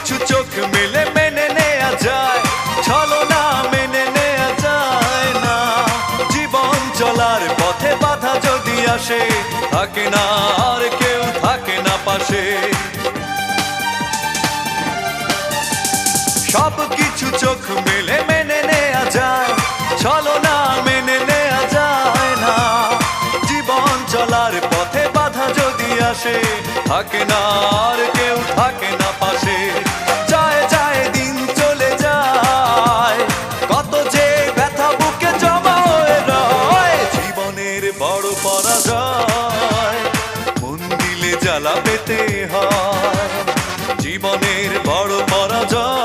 কিছু চোখ মেলে মেনে নেয়া যায়, ছলনা মেনে নেয়া যায় না। জীবন চলার পথে বাধা যদি আসে, থাকে না আর কেউ, থাকে না পাশে। সব কিছু চোখ মেলে মেনে নেয়া যায়, ছলনা মেনে নেয়া যায় না। জীবন চলার পথে বাধা যদি আসে, থাকে না আর কেউ, থাকে না পাশে। যায় যায় দিন চলে যায়, কত যে ব্যথা বুকে জমা হয়ে রয়। জীবনের বড় পরাজয়, মন দিলে জ্বালা পেতে হয়। জীবনের বড় পরাজয়,